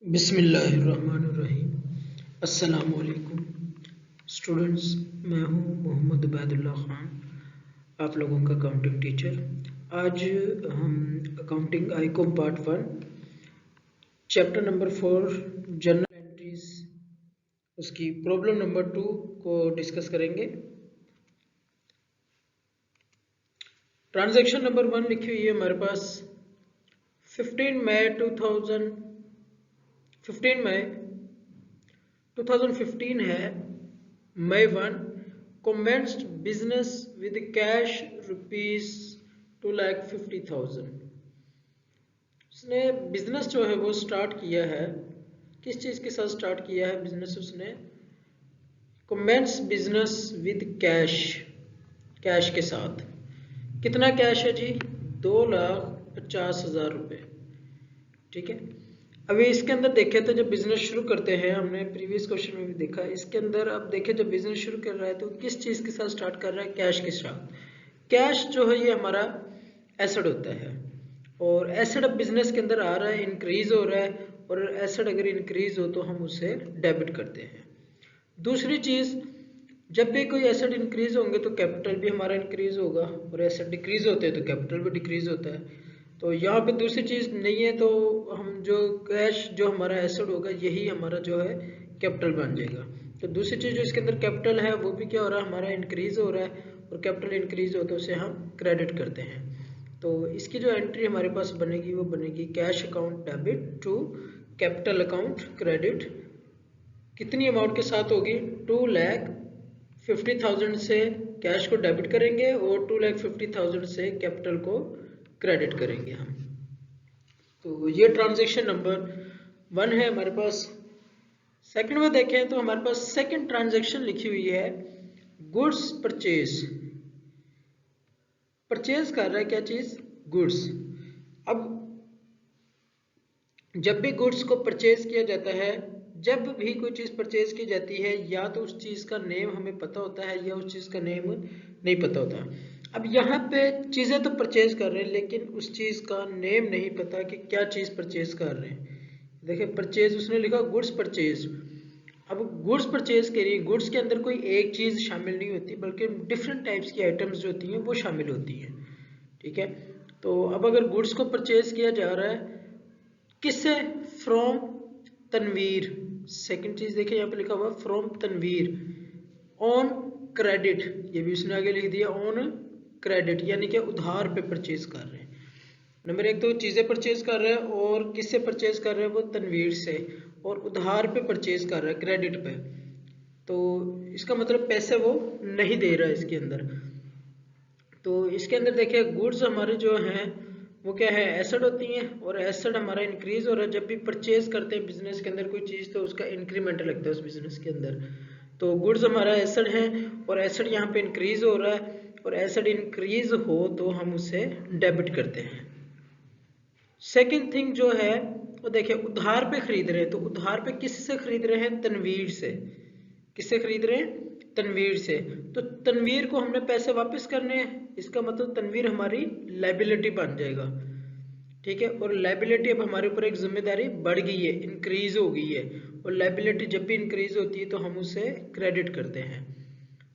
बिस्मिल्लाहिर्रहमानिर्रहीम। अस्सलामुअलैकुम स्टूडेंट्स, मैं हूं मोहम्मद उबैदुल्लाह खान, आप लोगों का अकाउंटिंग टीचर। आज हम accounting Icom part 1 chapter number 4 general entries उसकी प्रॉब्लम नंबर 2 को डिस्कस करेंगे। ट्रांजैक्शन नंबर 1 लिखी हुई है हमारे पास 15 मई 2015 है। मई 1 commenced business with cash rupees 2,50,000। उसने बिजनेस जो है वो स्टार्ट किया है, किस चीज के साथ स्टार्ट किया है बिजनेस? उसने commence business with cash, cash के साथ। कितना कैश है जी? 2,50,000 रुपये। ठीक है, अभी इसके अंदर देखें तो जब बिजनेस शुरू करते हैं, हमने प्रीवियस क्वेश्चन में भी देखा, इसके अंदर अब देखें जब बिजनेस शुरू कर रहा है तो किस चीज के साथ स्टार्ट कर रहा है? कैश के साथ। कैश जो है ये हमारा एसेट होता है, और एसेट अब बिजनेस के अंदर आ रहा है, इंक्रीज हो रहा है, और एसेट अगर इंक्रीज हो तो हम उसे डेबिट करते हैं। दूसरी चीज, जब भी कोई एसेट इंक्रीज होंगे तो कैपिटल भी हमारा इंक्रीज होगा, और एसेट डिक्रीज होते हैं तो कैपिटल भी डिक्रीज होता है। तो यहाँ पे दूसरी चीज नहीं है, तो हम जो कैश जो हमारा एसेट होगा यही हमारा जो है कैपिटल बन जाएगा। तो दूसरी चीज जो इसके अंदर कैपिटल है वो भी क्या हो रहा है? हमारा इंक्रीज हो रहा है, और कैपिटल इंक्रीज हो तो उसे हम क्रेडिट करते हैं। तो इसकी जो एंट्री हमारे पास बनेगी वो बनेगी cash account debit to capital account credit. कितनी अमाउंट के साथ होगी? 2,50,000 से कैश को डेबिट करेंगे और 2,50,000 से कैपिटल को क्रेडिट करेंगे हम। तो ये ट्रांजैक्शन नंबर 1 है हमारे पास। सेकंड में देखें तो हमारे पास सेकंड ट्रांजैक्शन लिखी हुई है गुड्स परचेज। परचेज कर रहा है क्या चीज? गुड्स। अब जब भी गुड्स को परचेज किया जाता है, जब भी कोई चीज परचेज की जाती है, या तो उस चीज का नेम हमें पता होता है या उस चीज का नेम नहीं पता होता। अब यहाँ पे चीजें तो परचेज कर रहे हैं, लेकिन उस चीज का नेम नहीं पता कि क्या चीज परचेज कर रहे हैं। देखिए परचेज उसने लिखा गुड्स परचेज। अब गुड्स परचेज करिए, गुड्स के अंदर कोई एक चीज शामिल नहीं होती, बल्कि डिफरेंट टाइप्स की आइटम्स जो होती हैं वो शामिल होती हैं। ठीक है, तो अब अगर गुड्स को परचेज किया जा रहा है किससे? फ्रॉम तनवीर। सेकंड चीज देखिए यहाँ पे लिखा हुआ फ्रॉम तनवीर ऑन क्रेडिट, ये भी उसने आगे लिख दिया ऑन क्रेडिट, यानी कि उधार पे परचेज कर रहे हैं। नंबर एक तो चीजें परचेज कर रहे हैं, और किससे परचेज कर रहे हैं? वो तनवीर से, और उधार पे परचेज कर रहा है, क्रेडिट पे। तो इसका मतलब पैसे वो नहीं दे रहा है इसके अंदर। तो इसके अंदर देखिए गुड्स हमारे जो हैं वो क्या है? एसेट होती हैं, और एसेट हमारा इंक्रीज हो रहा है। जब भी परचेज करते हैं बिजनेस के अंदर कोई चीज तो उसका इंक्रीमेंट लगता है उस बिजनेस के अंदर। तो गुड्स हमारा एसेट है, और एसेट यहाँ पे इंक्रीज हो रहा है, और एसेट इंक्रीज हो तो हम उसे डेबिट करते हैं। सेकेंड थिंग जो है वो देखिए उधार पे खरीद रहे हैं, तो उधार पे किससे खरीद रहे हैं? तनवीर से। किससे खरीद रहे हैं? तनवीर से। तो तनवीर को हमने पैसे वापस करने हैं, इसका मतलब तनवीर हमारी लाइबिलिटी बन जाएगा। ठीक है, और लाइबिलिटी अब हमारे ऊपर एक जिम्मेदारी बढ़ गई है, इंक्रीज हो गई है, और लाइबिलिटी जब भी इंक्रीज होती है तो हम उसे क्रेडिट करते हैं।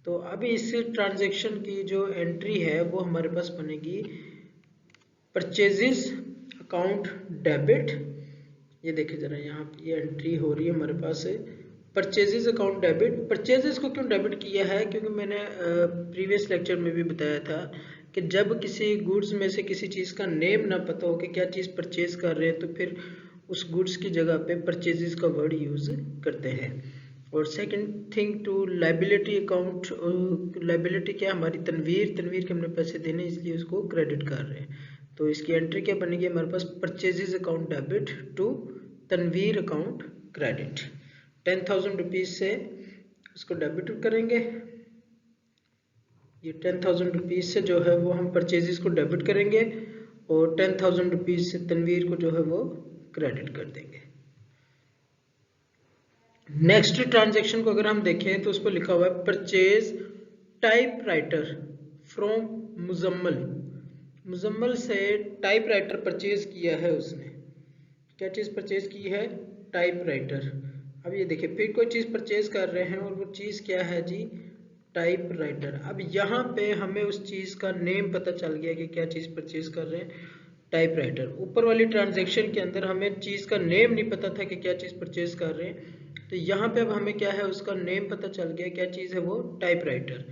तो अभी इस ट्रांजेक्शन की जो एंट्री है वो हमारे पास बनेगी परचेजेस अकाउंट डेबिट। ये देखिए जरा यहाँ पे ये एंट्री हो रही है हमारे पास है परचेजेस अकाउंट डेबिट। परचेजेस को क्यों डेबिट किया है? क्योंकि मैंने प्रीवियस लेक्चर में भी बताया था कि जब किसी गुड्स में से किसी चीज़ का नेम ना पता हो कि क्या चीज़ परचेज कर रहे हैं, तो फिर उस गुड्स की जगह पे परचेजेस का वर्ड यूज करते हैं। और second thing to liability account, liability क्या हमारी? तनवीर, तनवीर के हमने पैसे देने इसलिए उसको क्रेडिट कर रहे हैं। तो इसकी एंट्री क्या बनेगी हमारे पास? Purchases account debit to Tanveer account credit. 10,000 rupees से उसको डेबिट करेंगे। ये 10,000 रुपीज से जो है वो हम परचेजेस को डेबिट करेंगे, और 10,000 रुपीज से तनवीर को जो है वो क्रेडिट कर देंगे। नेक्स्ट ट्रांजेक्शन को अगर हम देखें तो उस पर लिखा हुआ है purchase type writer from Muzammil. Muzammil से टाइप राइटर परचेज किया है उसने। क्या चीज परचेज की है? टाइपराइटर। अब ये देखिए फिर कोई चीज़ परचेज कर रहे हैं और वो चीज़ क्या है जी, टाइपराइटर। अब यहाँ पे हमें उस चीज़ का नेम पता चल गया कि क्या चीज़ परचेज कर रहे हैं, टाइपराइटर। ऊपर वाली ट्रांजैक्शन के अंदर हमें चीज़ का नेम नहीं पता था कि क्या चीज़ परचेज कर रहे हैं, तो यहाँ पे अब हमें क्या है उसका नेम पता चल गया, क्या चीज़ है वो, टाइपराइटर।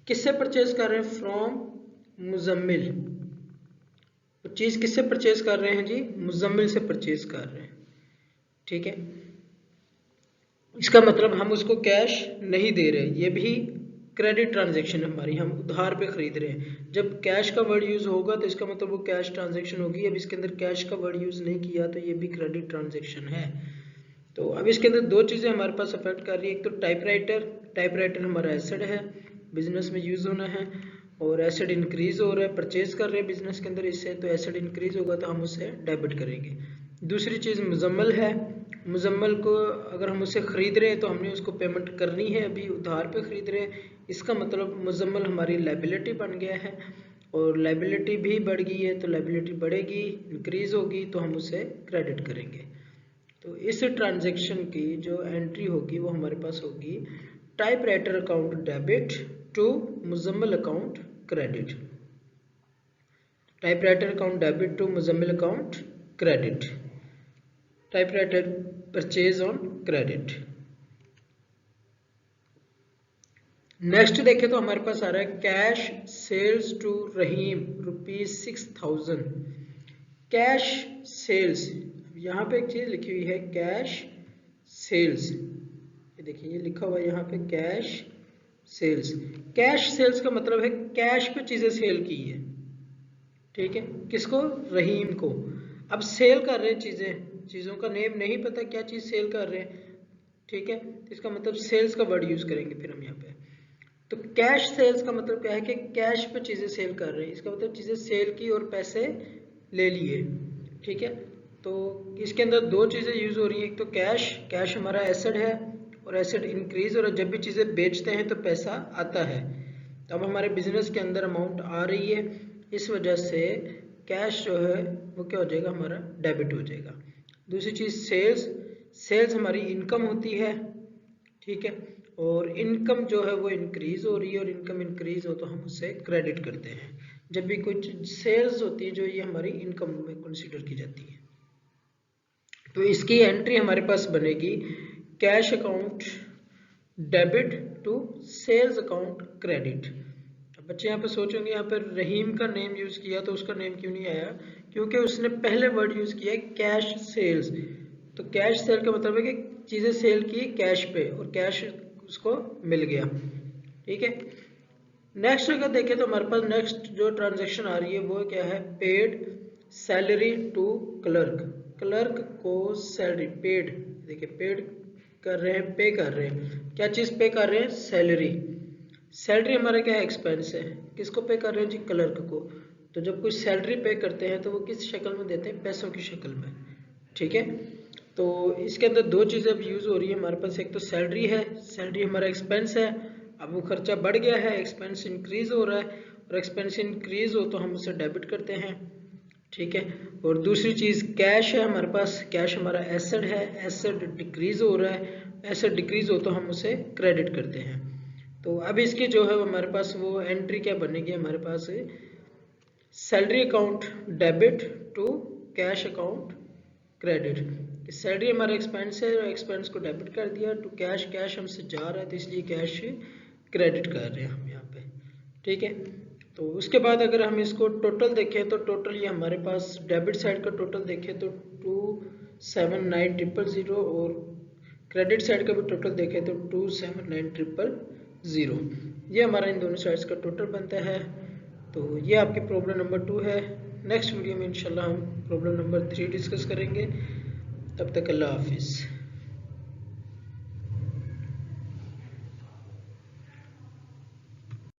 किससे परचेज कर रहे हैं, फ्रॉम मुजम्मिल। तो चीज़ किससे परचेज कर रहे हैं जी, मुजम्मिल से परचेज कर रहे हैं। ठीक है, इसका मतलब हम उसको कैश नहीं दे रहे, ये भी क्रेडिट ट्रांजैक्शन हमारी, हम उधार पे खरीद रहे हैं। जब कैश का वर्ड यूज होगा तो इसका मतलब वो कैश ट्रांजैक्शन होगी। अब इसके अंदर कैश का वर्ड यूज नहीं किया तो ये भी क्रेडिट ट्रांजैक्शन है। तो अब इसके अंदर दो चीज़ें हमारे पास अफेक्ट कर रही है, एक तो टाइपराइटर, टाइपराइटर हमारा एसेट है, बिजनेस में यूज होना है, और एसेट इंक्रीज हो रहा है, परचेज कर रहे हैं बिजनेस के अंदर इससे, तो एसेट इंक्रीज होगा तो हम उससे डेबिट करेंगे। दूसरी चीज़ मुजम्मल है, मुजम्मल को अगर हम उसे खरीद रहे हैं तो हमने उसको पेमेंट करनी है, अभी उधार पे खरीद रहे हैं, इसका मतलब मुजम्मल हमारी लायबिलिटी बन गया है, और लायबिलिटी भी बढ़ गई है तो लायबिलिटी बढ़ेगी, इंक्रीज होगी तो हम उसे क्रेडिट करेंगे। तो इस ट्रांजैक्शन की जो एंट्री होगी वो हमारे पास होगी typewriter account debit to Muzammil account credit, typewriter account debit to Muzammil account credit, typewriter purchase on credit. Next देखें तो हमारे पास आ रहा है cash sales to Rahim ₹6000, cash sales. यहाँ पे एक चीज लिखी हुई है कैश सेल्स, ये देखिए ये लिखा हुआ है यहाँ पे कैश सेल्स। कैश सेल्स का मतलब है कैश पे चीजें सेल की है, ठीक है, किसको, रहीम को। अब सेल कर रहे हैं चीजें, चीजों का नेम नहीं पता क्या चीज सेल कर रहे हैं, ठीक है, इसका मतलब सेल्स का वर्ड यूज करेंगे फिर हम यहाँ पे। तो कैश सेल्स का मतलब क्या है कि कैश पे चीजें सेल कर रहे हैं, इसका मतलब चीजें सेल की और पैसे ले लिए, ठीक है। तो इसके अंदर दो चीजें यूज हो रही है, एक तो कैश, कैश हमारा एसेट है और एसेट इंक्रीज, और जब भी चीजें बेचते हैं तो पैसा आता है, तो अब हमारे बिजनेस के अंदर अमाउंट आ रही है, इस वजह से कैश जो है वो क्या हो जाएगा, हमारा डेबिट हो जाएगा। दूसरी चीज सेल्स, सेल्स हमारी इनकम होती है, ठीक है, और इनकम जो है वो इंक्रीज हो रही है, और इनकम इंक्रीज हो तो हम उससे क्रेडिट करते हैं। जब भी कुछ सेल्स होती है जो ये हमारी इनकम में कंसीडर की जाती है, तो इसकी एंट्री हमारे पास बनेगी cash account debit to sales account credit. अब बच्चे यहाँ पे सोचेंगे यहाँ पर रहीम का नेम यूज किया तो उसका नेम क्यों नहीं आया, क्योंकि उसने पहले वर्ड यूज किया कैश सेल्स। तो कैश सेल का मतलब है कि चीजें सेल की कैश पे और कैश उसको मिल गया, ठीक है। नेक्स्ट अगर देखें तो हमारे पास नेक्स्ट जो ट्रांजैक्शन आ रही है वो क्या है, paid salary to clerk, clerk को सैलरी पेड, देखिए पेड कर रहे हैं, पे कर रहे हैं, क्या चीज पे कर रहे हैं, सैलरी। सैलरी हमारा क्या है, एक्सपेंस है, किसको पे कर रहे हैं जी, क्लर्क को। तो जब कोई सैलरी पे करते हैं तो वो किस शक्ल में देते हैं, पैसों की शक्ल में, ठीक है। तो इसके अंदर दो चीज़ें अब यूज़ हो रही है हमारे पास, एक तो सैलरी है, सैलरी हमारा एक्सपेंस है, अब वो खर्चा बढ़ गया है, एक्सपेंस इंक्रीज हो रहा है, और एक्सपेंस इंक्रीज हो तो हम उसे डेबिट करते हैं, ठीक है। और दूसरी चीज़ कैश है हमारे पास, कैश हमारा एसेट है, एसेट डिक्रीज हो रहा है, एसेट डिक्रीज हो तो हम उसे क्रेडिट करते हैं। तो अब इसकी जो है हमारे पास वो एंट्री क्या बनेगी, हमारे पास salary account debit to cash account credit. Salary हमारा एक्सपेंस है, एक्सपेंस को डेबिट कर दिया टू कैश, कैश हमसे जा रहा है तो इसलिए कैश क्रेडिट कर रहे हैं हम यहाँ पे, ठीक है। तो उसके बाद अगर हम इसको टोटल देखें तो टोटल ये हमारे पास डेबिट साइड का टोटल देखें तो 279,000, और क्रेडिट साइड का भी टोटल देखें तो 279,000, ये हमारा इन दोनों साइड्स का टोटल बनता है। तो ये आपकी प्रॉब्लम नंबर 2 है। नेक्स्ट वीडियो में इंशाल्लाह हम प्रॉब्लम नंबर 3 डिस्कस करेंगे। तब तक अल्लाह हाफिज़।